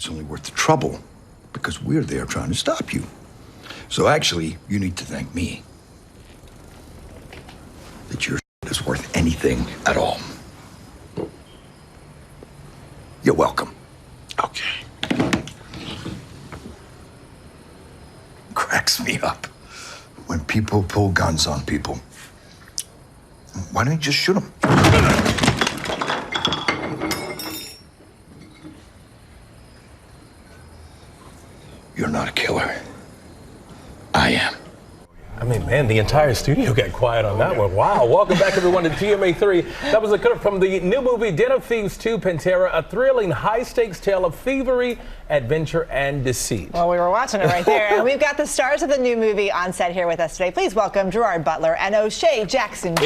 it's only worth the trouble because we're there trying to stop you. So actually, you need to thank me that your is worth anything at all. You're welcome. Okay. Cracks me up when people pull guns on people. Why don't you just shoot them? You're not a killer. I am. I mean, man, the entire studio got quiet on that one. Wow. Welcome back, everyone, to TMA 3. That was a clip from the new movie, Den of Thieves 2, Pantera, a thrilling, high-stakes tale of thievery, adventure, and deceit. Well, we were watching it right there. And we've got the stars of the new movie on set here with us today. Please welcome Gerard Butler and O'Shea Jackson Jr.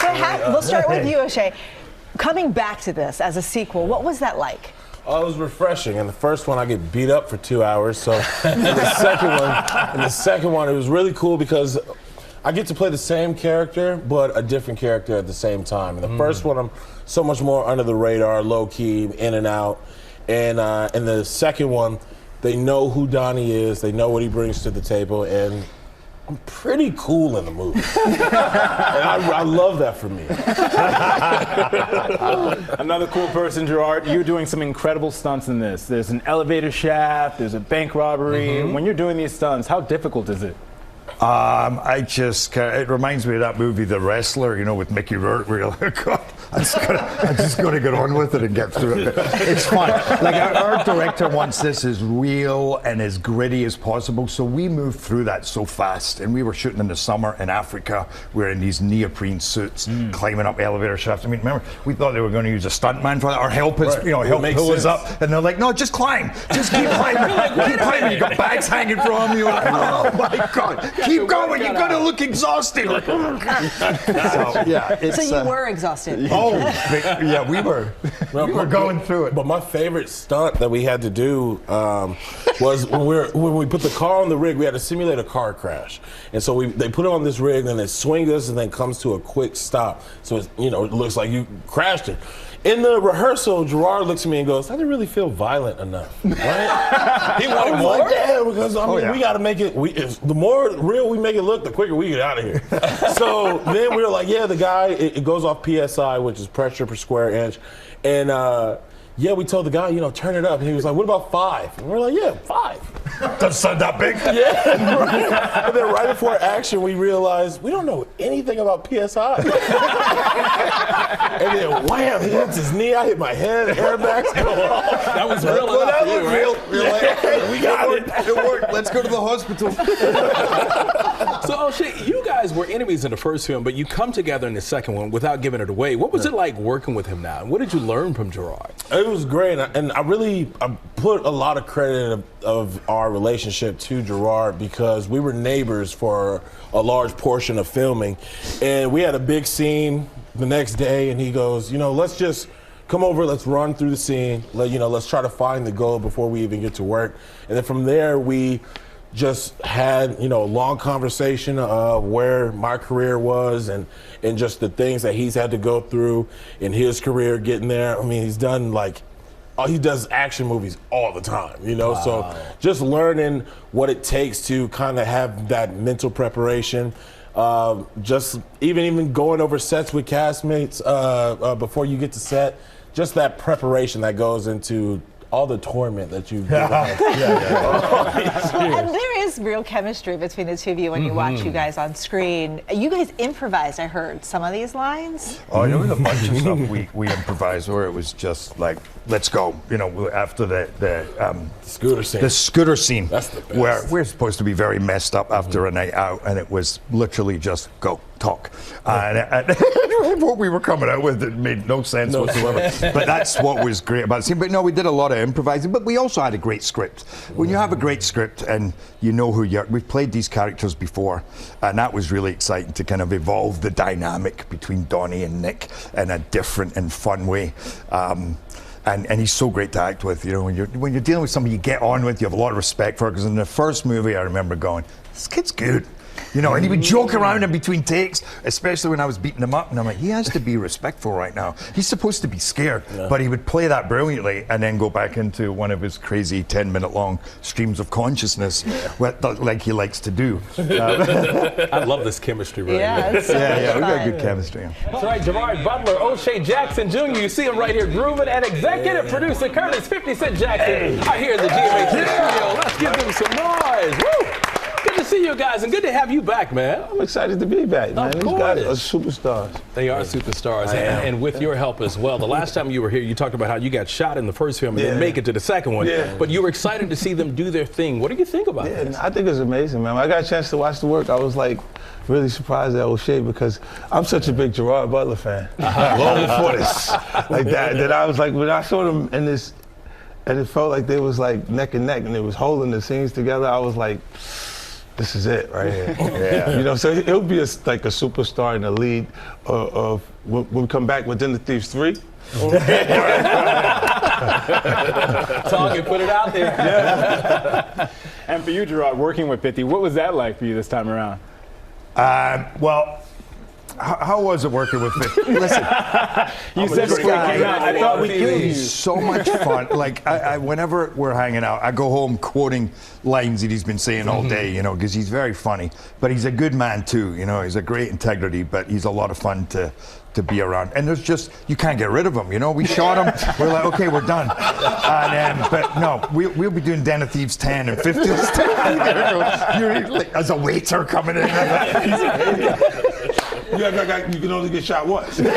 So we'll start with you, O'Shea. Coming back to this as a sequel, what was that like? Oh, it was refreshing. In the first one, I get beat up for 2 hours. So in the second one, it was really cool because I get to play the same character, but a different character at the same time. In the first one, I'm so much more under the radar, low key, in and out. And in the second one, they know who Donnie is, they know what he brings to the table, and I'm pretty cool in the movie. And I love that for me. Another cool person, Gerard, you're doing some incredible stunts in this. There's an elevator shaft, there's a bank robbery. When you're doing these stunts, how difficult is it? It reminds me of that movie, The Wrestler, you know, with Mickey Rourke, where you're like, God, I'm just going to get on with it and get through it. It's fun. Like, our director wants this as real and as gritty as possible, so we moved through that so fast. And we were shooting in the summer in Africa. We were in these neoprene suits, climbing up elevator shafts. I mean, remember, we thought they were going to use a stuntman for that, or help us, you know, help pull us up. And they're like, no, just climb. Just keep climbing. Keep climbing. You got bags hanging from you. Like, oh, my God. Keep going. You're going to look exhausted. Like, oh, God. So, yeah. So you were exhausted. Oh, yeah, we were going through it. But my favorite stunt that we had to do was when we put the car on the rig, we had to simulate a car crash. And so they put it on this rig, and it swings us and then comes to a quick stop. So it's, you know, it looks like you crashed it. In the rehearsal, Gerard looks at me and goes, "I didn't really feel violent enough." Right? He wanted more. Like, yeah, because we got to make it. The more real we make it look, the quicker we get out of here. So then we were like, "Yeah, the guy. It goes off PSI, which is pressure per square inch," and yeah, we told the guy, you know, turn it up, and he was like, "What about 5?" And we're like, "Yeah, 5." Doesn't sound that big. Yeah. And then right before action, we realized we don't know anything about PSI. And then wham, he hits his knee, I hit my head, airbags go off. That was real enough That for you, was right? real. We're like, We got it. It worked. Let's go to the hospital. So, O'Shea, you guys were enemies in the first film, but you come together in the second one without giving it away. What was it like working with him now? And what did you learn from Gerard? It was great, and I put a lot of credit of our relationship to Gerard because we were neighbors for a large portion of filming, and we had a big scene the next day, and he goes, you know, let's just come over, let's run through the scene, let's try to find the goal before we even get to work. And then from there, we just had, a long conversation of where my career was and just the things that he's had to go through in his career getting there. I mean, he's done he does action movies all the time, Wow. So just learning what it takes to kind of have that mental preparation. Just even going over sets with castmates before you get to set, just that preparation that goes into all the torment that you get. And there is real chemistry between the two of you when you watch you guys on screen. You guys improvised, I heard, some of these lines. Oh, there was a bunch of stuff we improvised where it was just like, let's go. After the scooter scene. The scooter scene. That's the best. Where we're supposed to be very messed up after a night out, and it was literally just go, talk. And what we were coming out with, it made no sense whatsoever. But that's what was great about the scene. But no, we did a lot of improvising, but we also had a great script. When you have a great script and you know who you are, we've played these characters before, and that was really exciting to kind of evolve the dynamic between Donnie and Nick in a different and fun way. And he's so great to act with. When you're dealing with somebody you get on with, you have a lot of respect for. Because in the first movie, I remember going, this kid's good. You know, and he would joke around in between takes, especially when I was beating him up. And I'm like, he has to be respectful right now. He's supposed to be scared. But he would play that brilliantly and then go back into one of his crazy 10-minute long streams of consciousness, like he likes to do. I love this chemistry right Yeah, here. it's so much We got fun. good chemistry. That's right, Gerard Butler, O'Shea Jackson Jr. You see him right here grooving, and executive producer Curtis 50 Cent Jackson are here in the GMA studio. Let's give them some noise. Woo! Good to see you guys, and good to have you back, man. I'm excited to be back, man. These guys are superstars. They are superstars, and with your help as well. The last time you were here, you talked about how you got shot in the first film and didn't make it to the second one. But you were excited to see them do their thing. What do you think about this? I think it's amazing, man. When I got a chance to watch the work, I was like really surprised at O'Shea because I'm such a big Gerard Butler fan. Long before this, like that I was like, when I saw them in this, and it felt like they was like neck and neck, and they was holding the scenes together. I was like, this is it right here. You know, so he'll be like a superstar in the lead of when we come back within the Thieves 3. Talk and put it out there. And for you, Gerard, working with 50, what was that like for you this time around? Well, how was it working with 50? Listen, You said before you came out, I thought we killed you. he's so much fun. Like, I whenever we're hanging out, I go home quoting lines that he's been saying all day, you know, because he's very funny. But he's a good man, too, you know. He's a great integrity, but he's a lot of fun to be around. And you can't get rid of him, you know. We shot him, we're like, okay, we're done. But no, we'll be doing Den of Thieves 10 and 50. You're like, as a waiter coming in. You can only get shot once. This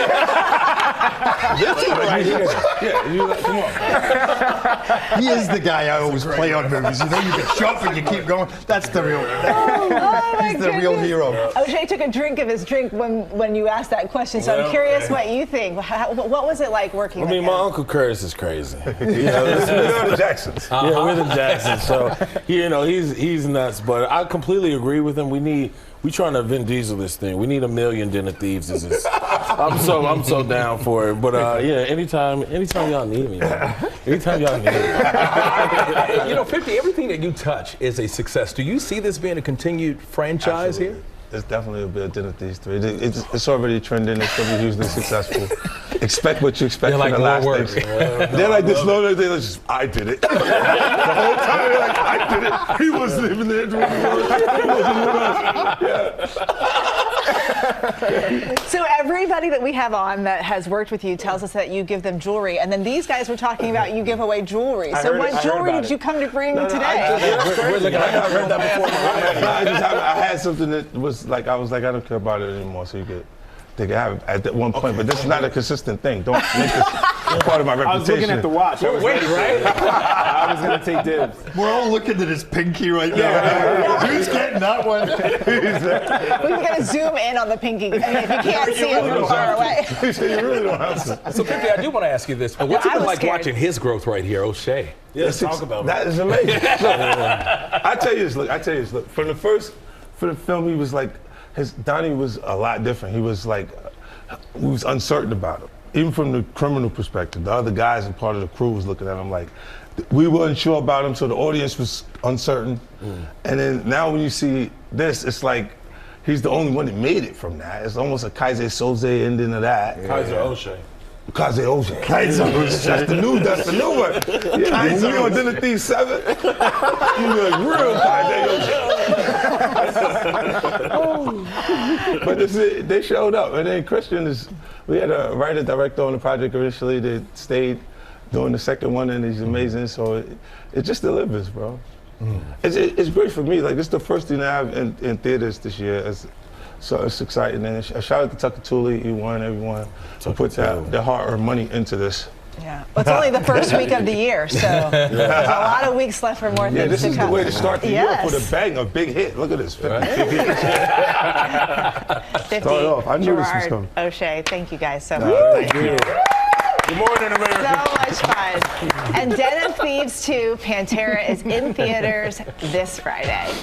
one right here. Come on. He is the guy I always play on movies. You know, you get shot and you keep going. That's the real. He's the real hero. O'Shea took a drink of his drink when you asked that question, so I'm curious what you think. What was it like working with him? My Uncle Curtis is crazy. You know, We're the Jacksons. Yeah, we're the Jacksons. So, you know, he's nuts. But I completely agree with him. We trying to Vin Diesel this thing. We need 1 million Den of Thieves. I'm so down for it. But anytime y'all need me, man. Anytime y'all need me. You know, 50, everything that you touch is a success. Do you see this being a continued franchise here? It's definitely a bit Den of Thieves 3. It's already trending. It's going to be hugely successful. Expect what you expect They're from like the last more work. thing. They're like this low. They're just, I did it. The whole time they're like, I did it. He wasn't even there doing the work. He wasn't with us. So everybody that we have on that has worked with you tells us that you give them jewelry, and then these guys were talking about you give away jewelry. So what jewelry did you come to bring today? We're looking at I heard that before. I had something that was like, I was like, I don't care about it anymore. So they could have it at that one point, but this is not a consistent thing. Don't make this part of my reputation. I was looking at the watch. I was Wait, right? I was going to take dibs. We're all looking at his pinky right now. Who's getting that one? We're going to zoom in on the pinky. I mean, if you can't see it from far away. You really don't have to. So, 50, I do want to ask you this. What's it I been was like scared. watching his growth right here, O'Shea? Let's talk about That is amazing. Look, I tell you this. Look. From the film, he was like, Donnie was a lot different. He was like, we was uncertain about him. Even from the criminal perspective, the other guys and part of the crew was looking at him like, we weren't sure about him, so the audience was uncertain. And then now when you see this, it's like, he's the only one that made it from that. It's almost a Kaiser Soze ending of that. Kaiser O'Shea. Kaiser O'Shea. That's the new one. Yeah, when we on Dinner Thieves 7, you like real Kaiser O'Shea. But they showed up, and then Christian we had a writer director on the project initially that stayed doing the second one, and he's amazing. So it just delivers, bro. It's great for me. Like, it's the first thing I have in theaters this year. So it's exciting. And a shout out to Tucker Tooley, E1, everyone who put their hard-earned money into this. Yeah. Well, it's only the first week of the year, so there's a lot of weeks left for more things to come. This is the way to start the year with a bang, a big hit. Look at this. 50, Start off. I knew this was Gerard, coming. O'Shea, thank you guys so much. Thank you. Good morning, America. So much fun. And Den of Thieves 2, Pantera is in theaters this Friday.